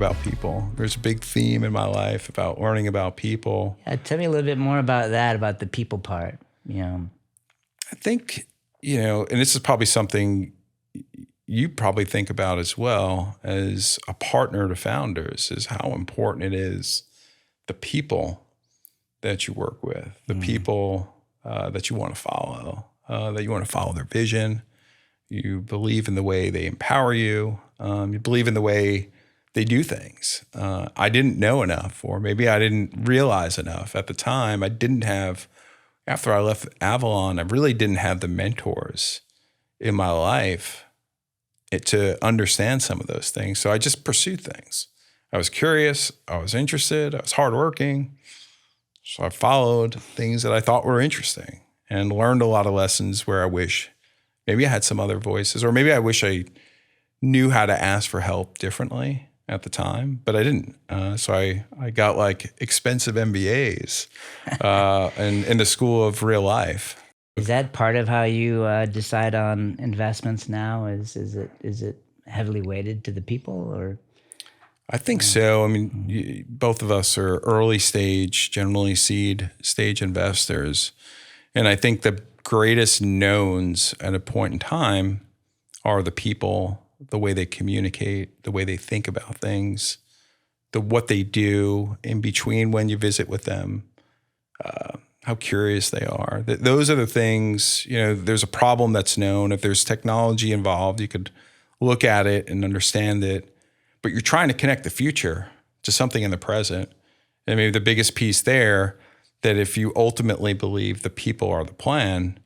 about people. There's a big theme in my life about learning about people. Tell me a little bit more about that, about the people part. I think, and this is probably something you probably think about as well as a partner to founders, is how important it is the people that you work with, the people that you want to follow, that you want to follow their vision. You believe in the way they empower you. You believe in the way they do things. I didn't know enough, or maybe I didn't realize enough at the time. After I left Avalon, I really didn't have the mentors in my life to understand some of those things. So I just pursued things. I was curious. I was interested. I was hardworking. So I followed things that I thought were interesting and learned a lot of lessons where I wish maybe I had some other voices, or maybe I wish I knew how to ask for help differently at the time, but I didn't. So I got like expensive MBAs in the school of real life. Is that part of how you decide on investments now? Is it heavily weighted to the people, or? I think so. I mean, both of us are early stage, generally seed stage investors. And I think the greatest knowns at a point in time are the people, the way they communicate, the way they think about things, what they do in between when you visit with them, how curious they are. Those are the things, there's a problem that's known. If there's technology involved, you could look at it and understand it, but you're trying to connect the future to something in the present. And maybe the biggest piece there, that if you ultimately believe the people are the plan,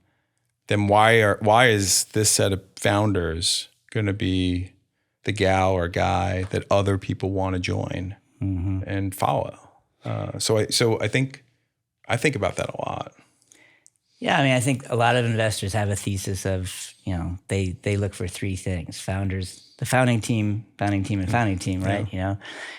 then why is this set of founders going to be the gal or guy that other people want to join and follow? So I think about that a lot. Yeah, I mean, I think a lot of investors have a thesis of, they look for three things: founders, the founding team, and founding team, right? Yeah.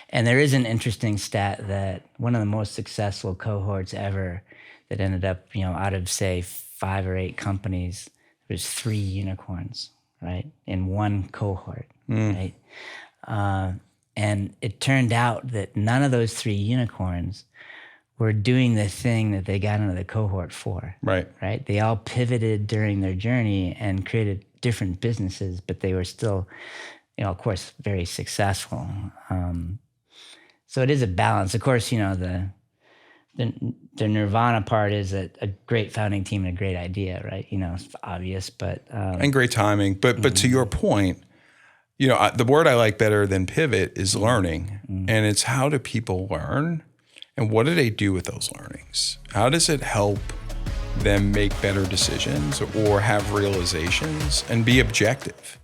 And there is an interesting stat that one of the most successful cohorts ever that ended up, out of say 5 or 8 companies, there's 3 unicorns, right, in one cohort, right? And it turned out that none of those 3 unicorns were doing the thing that they got into the cohort for. Right. They all pivoted during their journey and created different businesses, but they were still, of course, very successful. So it is a balance. Of course, the nirvana part is a great founding team and a great idea, right? It's obvious, but and great timing. But to your point, the word I like better than pivot is learning, and it's how do people learn. And what do they do with those learnings? How does it help them make better decisions or have realizations and be objective?